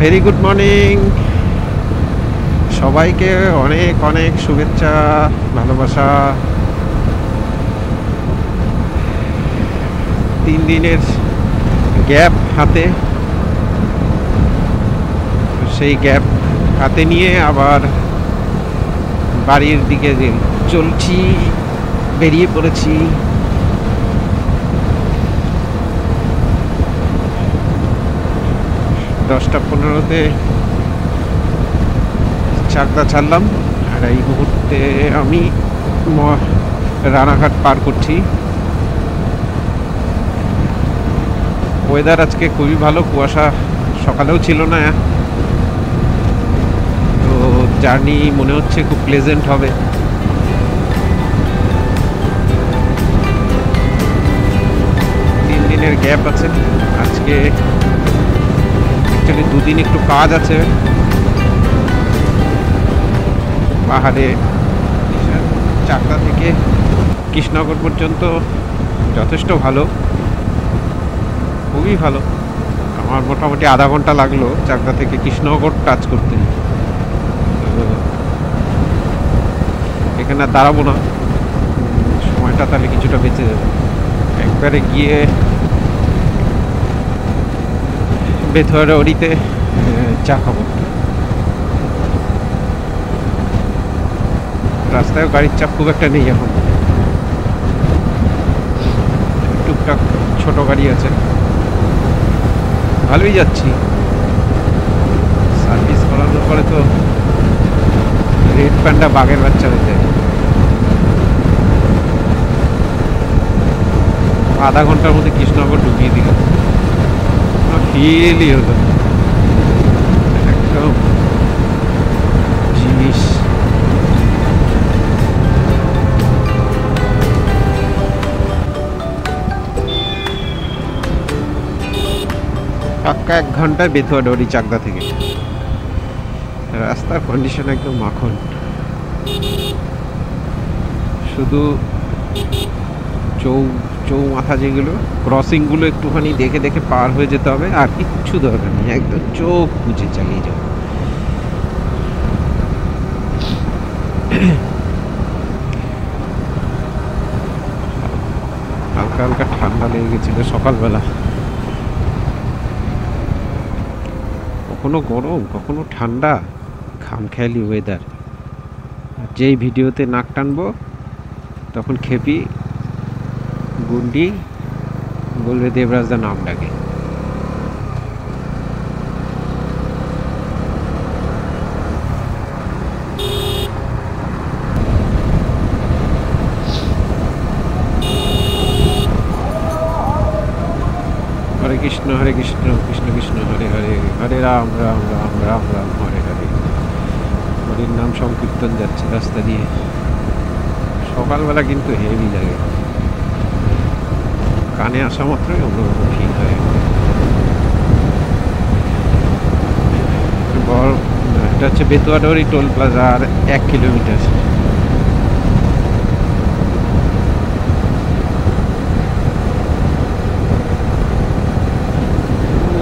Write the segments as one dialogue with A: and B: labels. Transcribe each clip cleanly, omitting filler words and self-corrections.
A: Very good morning সবাইকে, অনেক অনেক শুভেচ্ছা, ভালোবাসা। 3 দিনের গ্যাপ হাতে, সেই গ্যাপ হাতে নিয়ে আবার বাড়ির দিকে চলছি, বেরিয়ে পড়েছি। দশটা 15-তে চাকদা ছাড়লাম, আর এই মুহূর্তে আমি রানাঘাট পার করছি। ওয়েদার আজকে খুবই ভালো, কুয়াশা সকালেও ছিল না, তো জার্নি মনে হচ্ছে খুব প্লেজেন্ট হবে। দিনের গ্যাপ আছে আজকে, অ্যাকচুয়ালি 2 দিন একটু কাজ আছে পাহাড়ে। চাকদা থেকে কৃষ্ণনগর পর্যন্ত যথেষ্ট ভালো, খুবই ভালো। আমার মোটামুটি আধা ঘন্টা লাগলো চাকদা থেকে কৃষ্ণনগর টাচ করতে। এখানে আর দাঁড়াবো না, সময়টা তাহলে কিছুটা বেঁচে যাবে। একবারে গিয়ে বেথুয়ারিতে চা খাবো। রাস্তায় গাড়ির চাপ খুব একটা নেই এখন, টুকটাক ছোট গাড়ি আছে, ভালোই যাচ্ছি। সার্ভিস করানোর পরে তো রেড প্যান্ডা বাঘের বাচ্চা হয়ে যায়। আধা ঘন্টার মধ্যে কৃষ্ণনগর ঢুকিয়ে দিল, ফিলই হলো একদম জিনিস। পাক্কা 1 ঘন্টায় বেথুয়াডি চাকদা থেকে। রাস্তার কন্ডিশন একদম মাখন, শুধু চৌমাথা যেগুলো ক্রসিংগুলো একটুখানি দেখে দেখে পার হয়ে যেতে হবে, আর কিচ্ছু দরকার নেই, একদম চোখ বুঝে চালিয়ে যাও। হালকা হালকা ঠান্ডা লেগে গেছিল সকালবেলা, কখনো গরম কখনো ঠান্ডা, খামখেয়ালি ওয়েদার। যেই ভিডিওতে নাক টানবো তখন খেপি গুন্ডি বলবে দেবরাজদা নাম ডাকে। হরে কৃষ্ণ কৃষ্ণ কৃষ্ণ হরে হরে, হরে রাম রাম রাম রাম রাম হরে হরে। হরির নাম সংকীর্তন যাচ্ছে রাস্তা দিয়ে। সকালবেলা কিন্তু হেভি লাগে, কানে আসা মাত্রই অন্যরকম ফিল হয়। এটা হচ্ছে বেতুয়াডি টোল প্লাজা, আর 1 কিলোমিটার।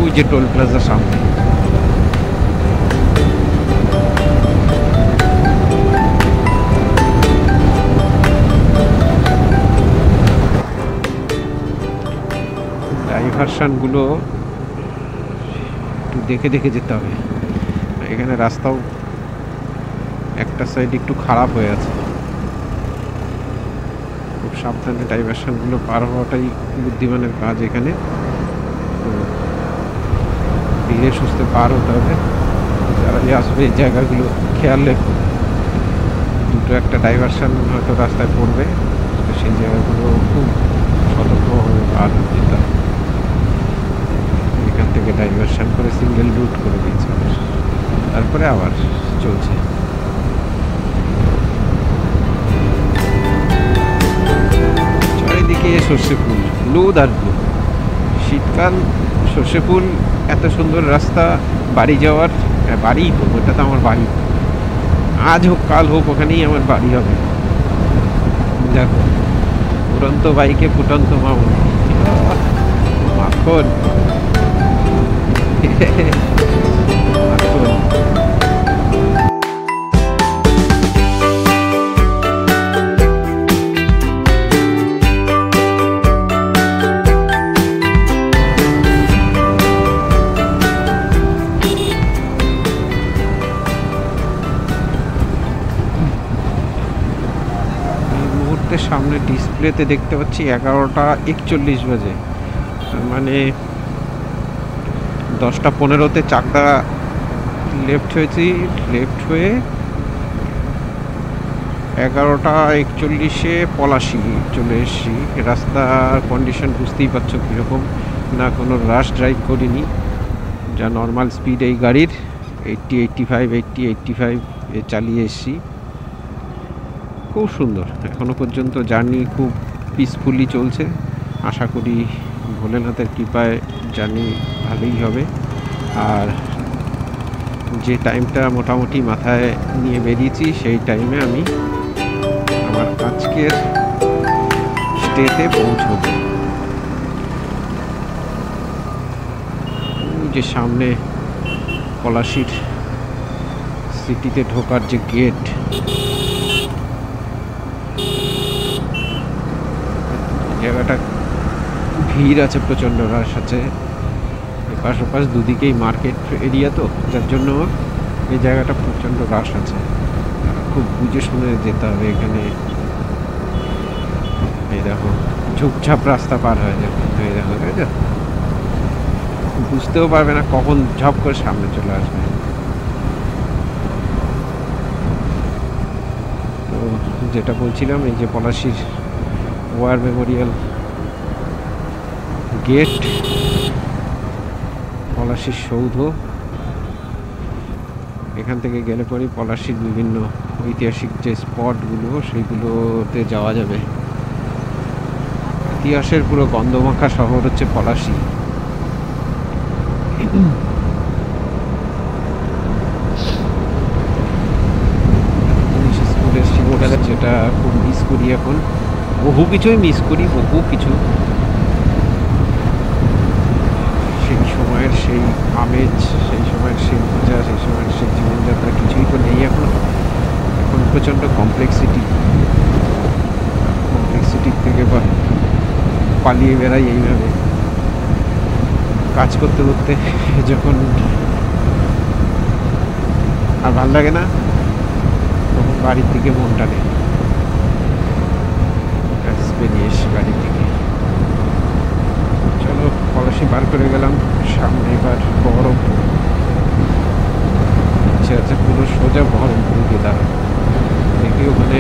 A: ওই যে টোল প্লাজার সামনে। ডাইভারশনগুলো একটু দেখে দেখে যেতে হবে। এখানে রাস্তাও একটা সাইড একটু খারাপ হয়ে আছে, খুব সাবধানে ডাইভারশনগুলো পার হওয়াটাই বুদ্ধিমানের কাজ। এখানে তো ধীরে সুস্থে পার হতে হবে। যারা আসবে এই জায়গাগুলো খেয়াল রেখো, দুটো একটা ডাইভারশন হয়তো রাস্তায় পড়বে, তো সেই জায়গাগুলো খুব সতর্কভাবে পার হতে হবে। এখান থেকে ডাইভারশন করে সিঙ্গেল রুট করে দিয়েছে, তারপরে আবার চলছে। চারিদিকে সর্ষে ফুল, লোদ আর লোদ। শীতকাল, সর্ষে ফুল, এত সুন্দর রাস্তা বাড়ি যাওয়ার। বাড়ি তো, ওটা তো আমার বাড়ি, আজ হোক কাল হোক ওখানেই আমার বাড়ি হবে। দেখো, উড়ন্ত বাইকে ফুটন্ত মামুন, মাখন। সামনে ডিসপ্লেতে দেখতে পাচ্ছি 11:41 বাজে, মানে 10:15-তে চাকদা লেফট হয়েছি, লেফট হয়ে 11:41-এ পলাশি চলে এসেছি। রাস্তার কন্ডিশন বুঝতেই পারছো কীরকম, না কোনো রাশ ড্রাইভ করিনি, যা নর্মাল স্পিড এই গাড়ির 80-85 এ চালিয়ে এসেছি। খুব সুন্দর, এখনো পর্যন্ত জার্নি খুব পিসফুলি চলছে। আশা করি ভোলেনাথের কৃপায় জার্নি ভালোই হবে। আর যে টাইমটা মোটামুটি মাথায় নিয়ে বেরিয়েছি সেই টাইমে আমি আমার আজকের স্টেতে পৌঁছবো। যে সামনে পলাশির সিটিতে ঢোকার যে গেট, জায়গাটা ভিড় আছে, প্রচণ্ড রাশ আছে। এপাশ ওপাশ দুদিকেই মার্কেট এরিয়া, তো যার জন্য এই জায়গাটা প্রচণ্ড রাশ আছে। খুব বুঝে শুনে যেতে হবে এখানে। এই দেখো ঝুপঝাপ রাস্তা পার হয়ে যাবে, এই দেখো, তাই তো বুঝতেও পারবে না কখন ঝপ করে সামনে চলে আসবে। তো যেটা বলছিলাম, এই যে পলাশির ওয়ার মেমোরিয়াল গেট, পলাশির সৌধ, এখান থেকে গেলে পরে পলাশির বিভিন্ন ঐতিহাসিক যে স্পটগুলো সেইগুলোতে যাওয়া যাবে। ইতিহাসের পুরো গন্ধমাখা শহর হচ্ছে পলাশি। স্কুলের শিক্ষা, যেটা খুব মিস করি এখন, বহু কিছুই মিস করি, বহু কিছু। সেই সময়ের সেই আমেজ, সেই সময়ের সেই মজা, সেই সময়ের সেই জীবনযাত্রা কিছুই তো নেই এখন। এখন প্রচণ্ড কমপ্লেক্সিটির থেকে পালিয়ে বেড়াই এইভাবে কাজ করতে করতে, যখন আর ভাল লাগে না তখন বাড়ির দিকে মন টানে, বেরিয়ে এসে বাড়ির দিকে। চলো, পলাশি পার করে গেলাম, সামনে এবার বহরমপুর। ইচ্ছে আছে পুরো সোজা বহরমপুর গিয়ে দাঁড়ানো, দেখি ওখানে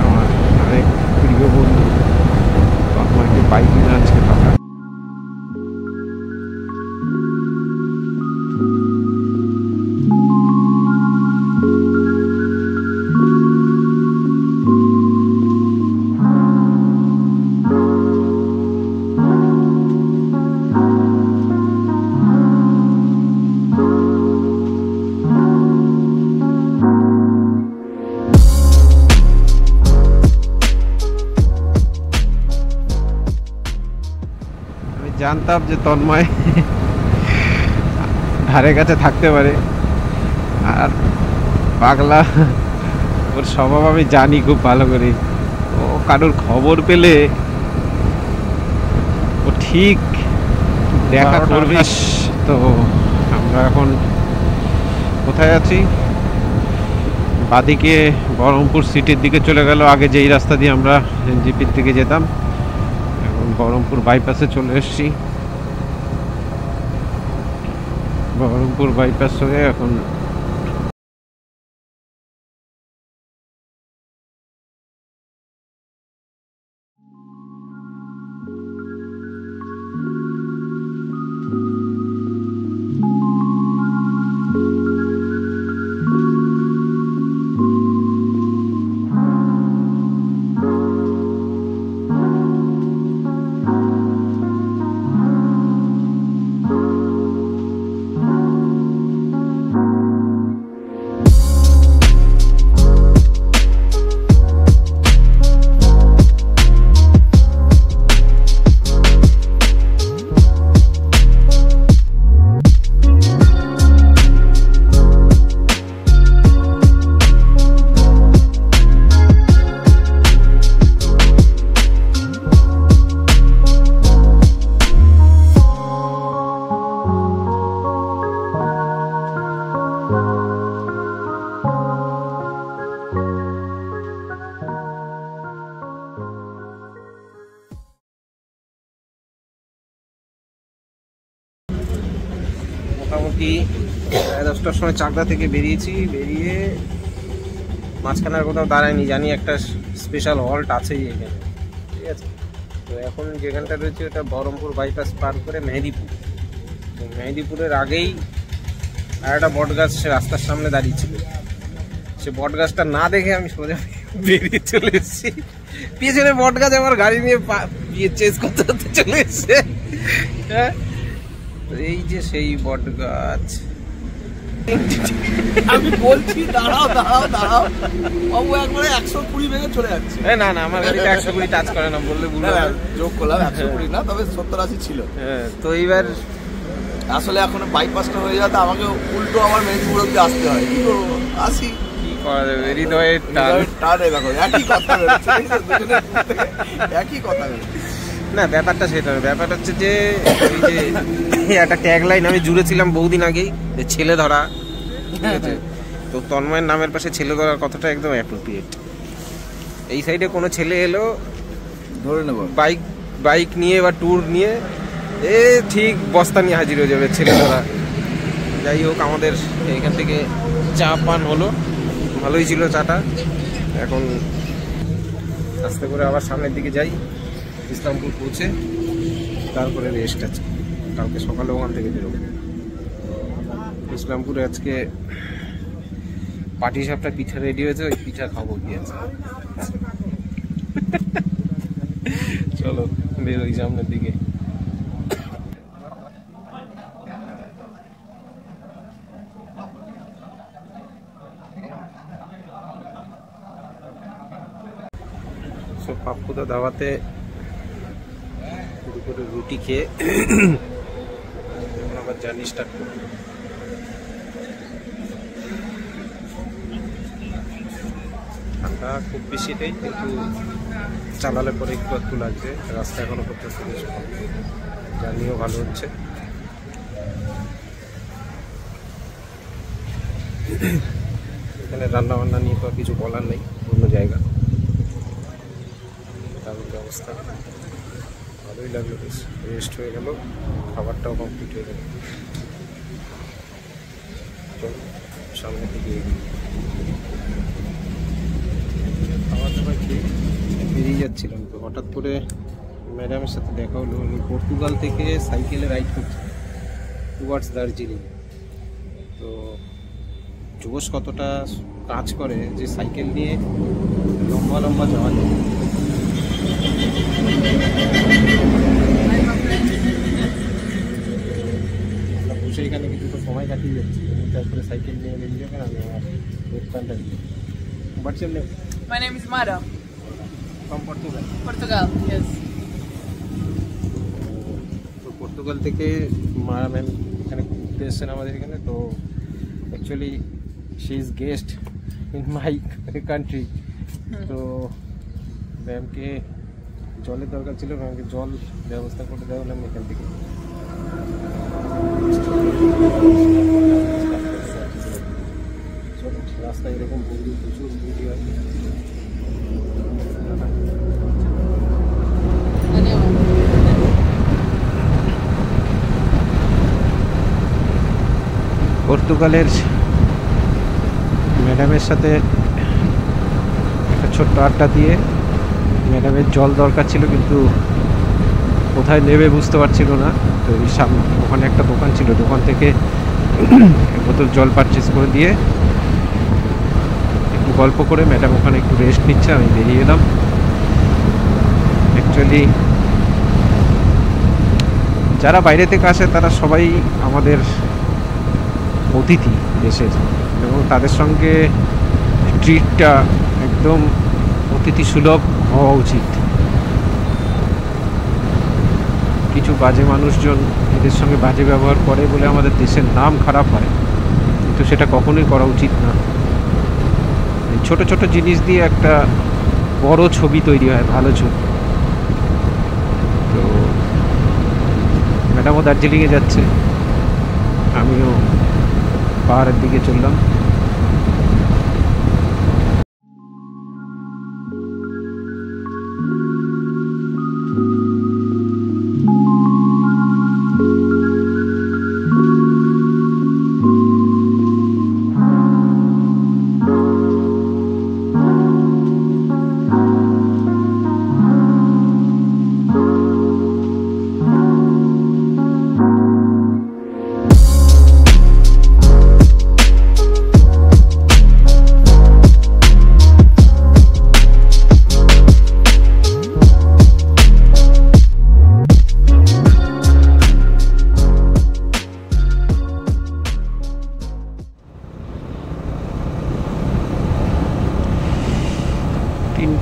A: আমার আরেক প্রিয় বন্ধু তন্ময়কে পাই কিনা আজকে ফাঁকা। জানতাম যে তন্ময় ধারে কাছে থাকতে পারে, আর পাগলা ওর স্বভাব আমি জানি খুব ভালো করে। ও কারোর খবর পেলে ও ঠিক দেখা করবে। তো আমরা এখন কোথায় আছি? বাদিকে বহরমপুর সিটির দিকে চলে গেল, আগে যেই রাস্তা দিয়ে আমরা এনজিপির দিকে যেতাম। এখন বহরমপুর বাইপাসে চলে এসেছি। বহরমপুর বাইপাস হয়ে এখন
B: মোটামুটি 10টার সময় চাকদা থেকে বেরিয়েছি, বেরিয়ে মাঝখানে আর কোথাও দাঁড়ায়নি, জানি একটা স্পেশাল হল্ট আছেই এখানে, ঠিক আছে। তো এখন যেখানটা রয়েছে ওটা বহরমপুর বাইপাস পার করে মেহেদিপুর। তো মেহেদিপুরের আগেই আর একটা বট গাছ রাস্তার সামনে দাঁড়িয়েছিল, সে বট গাছটা না দেখে আমি সোজা বেরিয়ে চলে এসেছি। পিছনে বট গাছ আমার গাড়ি নিয়ে চেস করতে করতে চলে এসছে। হ্যাঁ, এই যে সেই বট গাছ।
C: আমি বলছি দাঁড়াও দাঁড়াও দাঁড়াও, বাবু একবারে 120 ভেঙে চলে যাচ্ছে।
B: না না, আমার গাড়িটা 120 টাচ করে না, বললে ভুল হবে।
C: যোগ করলাম 120 না, তবে 70-80 ছিল।
B: হ্যাঁ, তো এইবার
C: আসলে এখন বাইপাসটা হয়ে যাতে আমাকে উল্টো আমার মেদিনীপুর অব্দি আসতে হয়, কি করবো, আসি
B: কি করা যাবে, হৃদয়ের
C: টানে দেখো একই কথা বেরোচ্ছে, একই কথা বেরোচ্ছে।
B: না, ব্যাপারটা সেটা, ব্যাপারটা হচ্ছে যে ওই যে একটা ট্যাগ লাইন আমি জুড়েছিলাম বহুদিন আগেই, যে ছেলে ধরা, ঠিক আছে। তো তন্ময়ের নামের পাশে ছেলে ধরার কথাটা একদম অ্যাপ্রোপ্রিয়েট। এই সাইডে কোনো ছেলে এলো
C: ধরে নেব
B: বাইক নিয়ে বা ট্যুর নিয়ে, ঠিক বস্তা নিয়ে হাজির হয়ে যাবে ছেলে ধরা। যাই হোক, আমাদের এখান থেকে চা পান হলো, ভালোই ছিল চাটা। এখন আস্তে করে আবার সামনের দিকে যাই, ইসলামপুর পৌঁছে তারপরে রেস্ট আছে, কালকে সকালে ওখান থেকে বেরোবো। ইসলামপুরে আজকে পাটি সাপটা পিঠা রেডি হয়েছে, ওই পিঠা খাবো গিয়ে। চলো বেরোই সামনের দিকে। পাপ্পুদা দাওয়াতে দুপুরে রুটি খেয়ে আবার জার্নি স্টার্ট করব। ঠান্ডা খুব বেশি নেই, কিন্তু চালালে পরে একটু একটু লাগছে। রাস্তা এখনো পর্যন্ত বেশ ভালো, জার্নিও ভালো হচ্ছে। এখানে রান্না বান্না নিয়ে তো আর কিছু বলার নেই, অন্য জায়গা দারুণ ব্যবস্থা, ভালোই লাগলো, বেশ রেস্ট হয়ে গেল, খাবারটাও কমপ্লিট হয়ে গেল। চলো সামনের দিকে খাবার দাবার খেয়ে বেরিয়ে যাচ্ছিলাম, তো হঠাৎ করে ম্যাডামের সাথে দেখা হলো। উনি পর্তুগাল থেকে সাইকেলে রাইড করছে টুয়ার্ডস দার্জিলিং। তো জোশ কতটা কাজ করে যে সাইকেল নিয়ে লম্বা লম্বা যাওয়া যায়। আমরা বসে এখানে কিছুটা সময় কাটিয়ে যাচ্ছি, তারপরে সাইকেল নিয়ে বেরিয়ে যাবেন। আমি আমার ওয়েবসাইটটা দিই। What's your name?
D: My name is Mara.
B: From Portugal.
D: Portugal, yes.
B: তো পর্তুগাল থেকে মারা ম্যাম এখানে ঘুরতে এসেছেন আমাদের এখানে। তো actually she is guest in my country. তো ম্যামকে জলের দরকার ছিল, ম্যামকে জল ব্যবস্থা করে দেওয়া হলাম এখান থেকে। রাস্তায় এরকম প্রচুর ভিড় হয়। পর্তুগালের ম্যাডামের সাথে একটা ছোট্ট আড্ডা দিয়ে, ম্যাডামের জল দরকার ছিল কিন্তু কোথায় নেবে বুঝতে পারছিল না। তো এই সামনে ওখানে একটা দোকান ছিল, দোকান থেকে এক বোতল জল পারচেস করে দিয়ে একটু গল্প করে ম্যাডাম ওখানে একটু রেস্ট নিচ্ছে, আমি বেরিয়ে এলাম। অ্যাকচুয়ালি যারা বাইরে থেকে আসে তারা সবাই আমাদের অতিথি দেশের, এবং তাদের সঙ্গে ট্রিটটা একদম অতিথি সুলভ হওয়া উচিত। কিছু বাজে মানুষজন এদের সঙ্গে বাজে ব্যবহার করে বলে আমাদের দেশের নাম খারাপ হয়, কিন্তু সেটা কখনোই করা উচিত না। ছোট ছোট জিনিস দিয়ে একটা বড় ছবি তৈরি হয়, ভালো ছবি। তো ম্যাডামও দার্জিলিংয়ে যাচ্ছে, আমিও পাহাড়ের দিকে চললাম।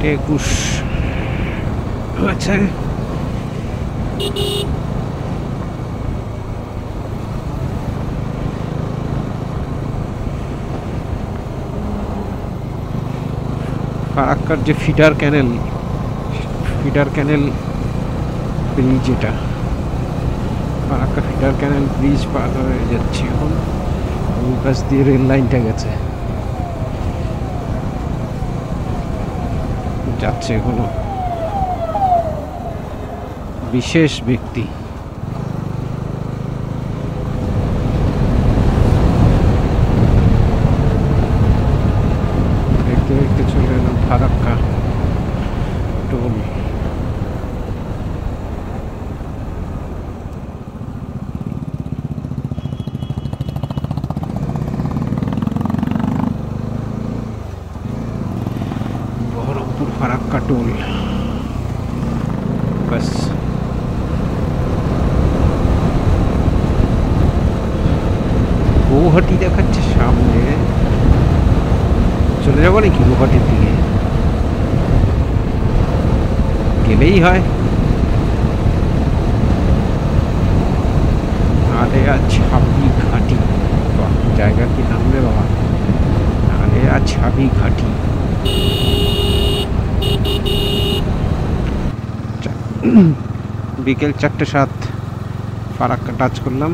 A: 21 আচ্ছা ফারাক্কার যে ফিডার ক্যানেল ব্রিজ, এটা ফারাক্কা ফিডার ক্যানেল ব্রিজ পার হয়ে যাচ্ছি এখন। ওই পাশ দিয়ে রেল লাইনটা গেছে, যাচ্ছে কোনো বিশেষ ব্যক্তি। দেখতে দেখতে চলে এলাম ফারাক্কা টোল। বহরমপুর ফারাক্কা টোল, বাস। গৌহাটি দেখাচ্ছে সামনে, চলে যাবো নাকি গৌহাটির দিকে? গেলেই হয়। আলেয়া ছাবি ঘাটি, জায়গা কি নাম রে বাবা, আলেয়া ছাবি ঘাটি। বিকেল 4:07 ফারাক্কা টাচ করলাম।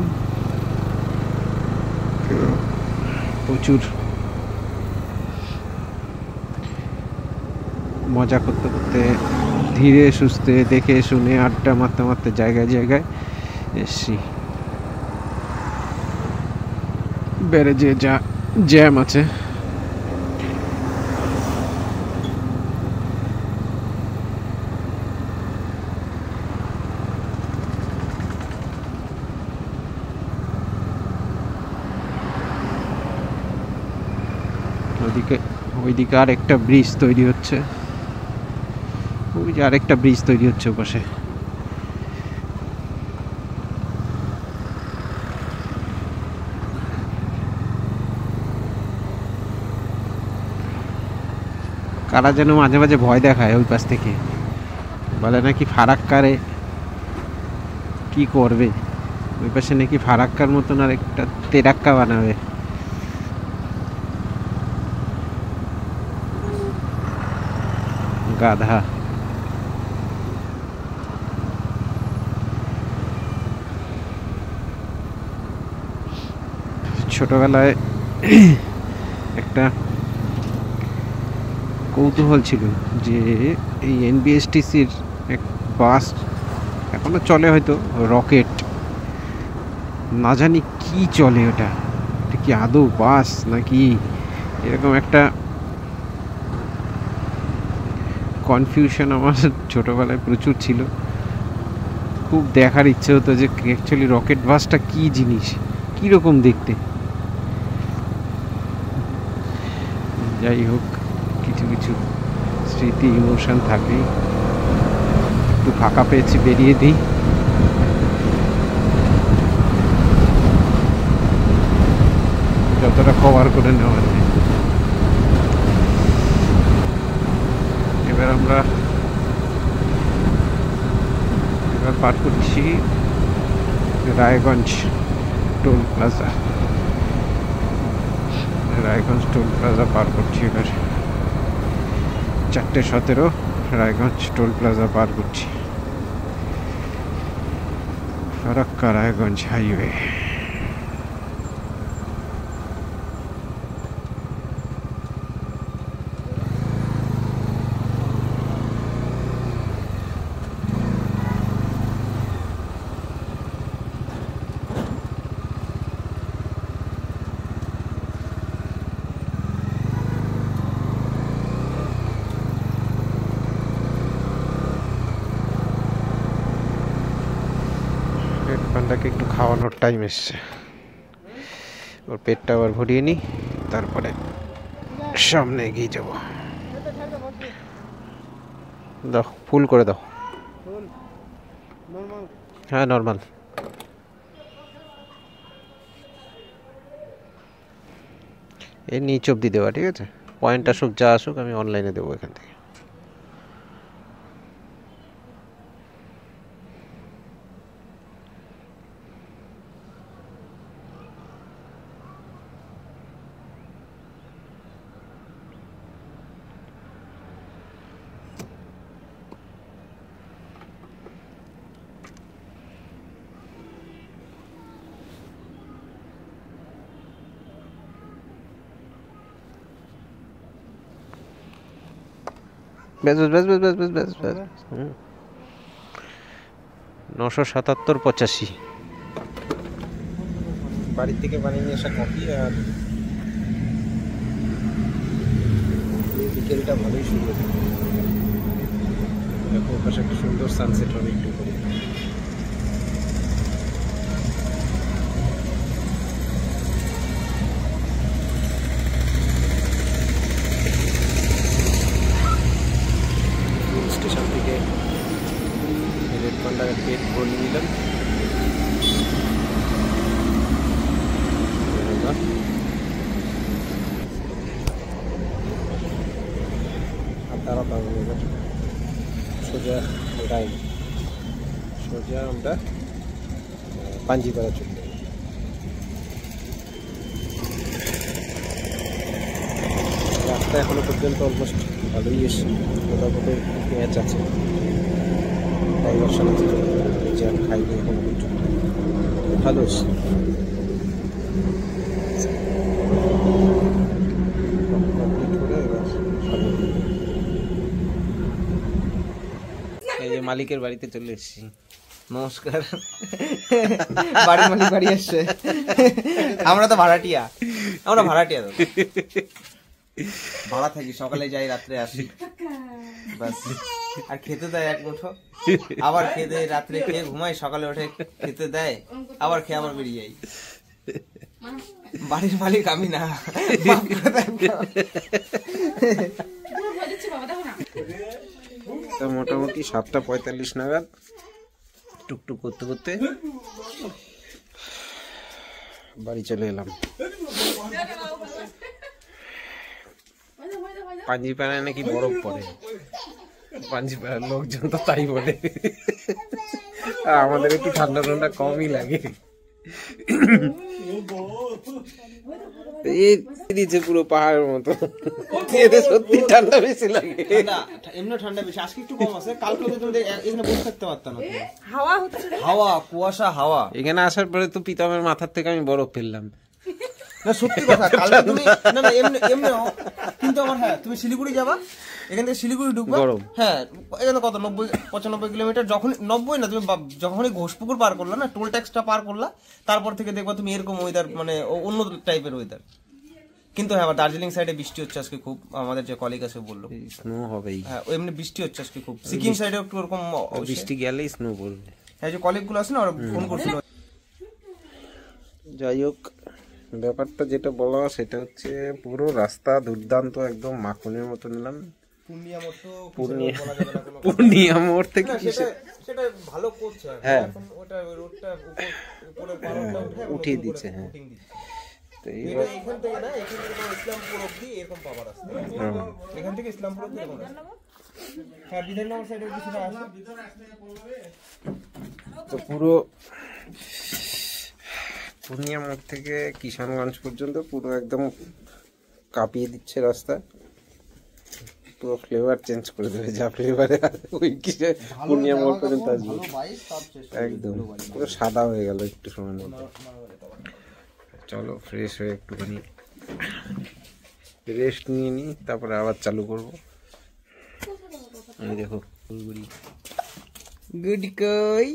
A: প্রচুর মজা করতে করতে, ধীরে সুস্থে, দেখে শুনে, আড্ডা মারতে মারতে জায়গায় জায়গায় এসছি। ব্যারেজে যা জ্যাম আছে, ওইদিকে আর একটা ব্রিজ তৈরি হচ্ছে, ওই যে আরেকটা ব্রিজ তৈরি হচ্ছে ওপাশে। কারা যেন মাঝে মাঝে ভয় দেখায় ওই পাশ থেকে, বলে নাকি ফারাক্কারে কি করবে, ওই পাশে নাকি ফারাক্কার মতন আর একটা তেরাক্কা বানাবে। গাধা। ছোটবেলায় একটা কৌতূহল ছিল যে এই এনবিএসটিসির এক বাস এখনো চলে, হয়তো রকেট, না জানি কি চলে ওটা, এটা কি আদৌ বাস নাকি, এরকম একটা কনফিউশন আমার ছোটবেলায় প্রচুর ছিল। খুব দেখার ইচ্ছে হতো যে অ্যাকচুয়ালি রকেট বাসটা কি জিনিস, কীরকম দেখতে। যাই হোক, কিছু কিছু স্মৃতি, ইমোশন থাকে। একটু ফাঁকা পেয়েছি, বেরিয়ে দিই। যতটা কভার করে নেওয়া যায়। আমরা এবার পার করছি Raiganj toll plaza. Raiganj toll plaza পার করছি এবার। 4:17 রায়গঞ্জ টোল প্লাজা পার করছি। ফারাক্কা রায়গঞ্জ হাইওয়ে। পান্ডাকে একটু খাওয়ানোর টাইম এসছে, ওর পেটটা আবার ভরিয়ে নিই, তারপরে সামনে এগিয়ে যাব। দাও, ফুল করে দাও। হ্যাঁ, নর্মাল। এই নিচ অব্দি দেওয়া, ঠিক আছে? পয়েন্ট আসুক যা আসুক, আমি অনলাইনে দেবো এখান থেকে। ব্যাস ব্যাস ব্যাস ব্যাস ব্যাস ব্যাস ব্যাস 977.85
B: বাড়ির থেকে বানিয়ে নিয়ে আসা কফি। আর বিকেলটা ভালোই সুন্দর, দেখো পাশে একটা সুন্দর সানসেট হবে একটু করে। স্টেশন থেকে রেড পান্ডার পেট ভরে নিলাম। আর দাঁড়াতাম এবার সোজা রাইড, সোজা আমরা পাঞ্জিপাড়া চলে যাব। রাস্তা এখনো পর্যন্ত অলমোস্ট ভালোই এসে, মোটামুটি ম্যাচ আছে, ডাইভারশন আছে, নিচে আর খাইনি এখনো পর্যন্ত, ভালো এসে। এই যে মালিকের বাড়িতে চলে এসেছি। নমস্কার।
C: বাড়ির মালিক বাড়ি আসছে, আমরা তো ভাড়াটিয়া, আমরা ভাড়াটিয়া তো ভাড়া থাকি, সকালে যাই রাত্রে আসি বাস। আর খেতে দেয় এক মুঠো, আবার খেতে রাত্রে খেয়ে ঘুমাই, সকালে উঠে খেতে দেয়, আবার খেয়ে আবার বেরিয়ে যাই। বাড়ির মালিক আমি না।
B: তো মোটামুটি 7:45 নাগাদ টুকটুক করতে করতে বাড়ি চলে এলাম। পাঞ্জিপাড়ায় নাকি বরফ পড়ে, পাঞ্জিপাড়ার লোকজন তো তাই বলে, আমাদের একটু ঠান্ডা ঠান্ডা কমই লাগে। এই দিচ্ছে পুরো পাহাড়ের মতো, এতে সত্যি ঠান্ডা বেশি লাগে।
C: এমনি ঠান্ডা বেশি, আজকে একটু কম আছে, কালকে তো তুমি এখানে বসে থাকতে পারতাম না।
D: হাওয়া হচ্ছে,
C: হাওয়া, কুয়াশা, হাওয়া।
B: এখানে আসার পরে তো প্রীতমের মাথার থেকে আমি বরফ ফেললাম।
C: না সত্যি কথা, কালকে তুমি না না এমনি এমনি কিন্তু আমার, হ্যাঁ তুমি শিলিগুড়ি যাবা, এখান থেকে শিলিগুড়ি ঢুকবা, হ্যাঁ এখানে কত 90-95 কিলোমিটার, যখন 90 না, তুমি যখনই ঘোষপুকুর পার করলা না, টোল ট্যাক্সটা পার করলা, তারপর থেকে দেখবা তুমি এরকম ওয়েদার, মানে অন্য টাইপের ওয়েদার। কিন্তু হ্যাঁ, আবার দার্জিলিং সাইডে বৃষ্টি হচ্ছে আজকে খুব, আমাদের যে কলিগ আছে বললো
B: স্নো হবেই।
C: হ্যাঁ এমনি বৃষ্টি হচ্ছে আজকে খুব, সিকিম সাইডে একটু ওরকম
B: বৃষ্টি গেলেই স্নো পড়বে।
C: হ্যাঁ যে কলিগ গুলো আছে না, ওরা ফোন করছিল।
B: যাই হোক, ব্যাপারটা যেটা বলা সেটা হচ্ছে পুরো রাস্তা দুর্দান্ত, একদম মাখনের মতো নিলাম। পূর্ণিয়া মোড় থেকে
C: সেটা ভালো করছে,
B: হ্যাঁ
C: ওটা রোডটা উপরে
B: উঠিয়ে দিচ্ছে। হ্যাঁ তো
C: এখান থেকে না, এখান থেকে ইসলামপুর অব্দি এরকম পাওয়ার আছে, এখান থেকে ইসলামপুর অব্দি এরকম আছে। হ্যাঁ বিধাননগর সাইডে কিছুটা আছে।
B: তো পুরো পূর্ণিয়া মোড় থেকে কিষানগঞ্জ পর্যন্ত পুরো একদম কাঁপিয়ে দিচ্ছে রাস্তা, পুরো ফ্লেভার চেঞ্জ করে দেবে, যা ফ্লেভারে ওই পূর্ণিয়া মোড় পর্যন্ত আসবে, একদম পুরো সাদা হয়ে গেল একটু সময়ের মধ্যে। চলো ফ্রেশ হয়ে একটুখানি রেস্ট নিয়ে নিই, তারপরে আবার চালু করবো। এই দেখো ফুলগুড়ি,
C: গুড কই,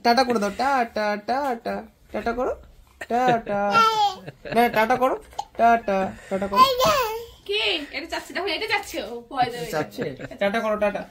C: টাটা করে দাও, টাটা টাটা, টাটা করো, টাটা, না টাটা করো, টাটা, টাটা করো।
D: কে এটা চাচ্ছে, দেখো এটা চাচ্ছে, ও ভয় দেবে,
C: চাচ্ছে, টাটা করো, টাটা।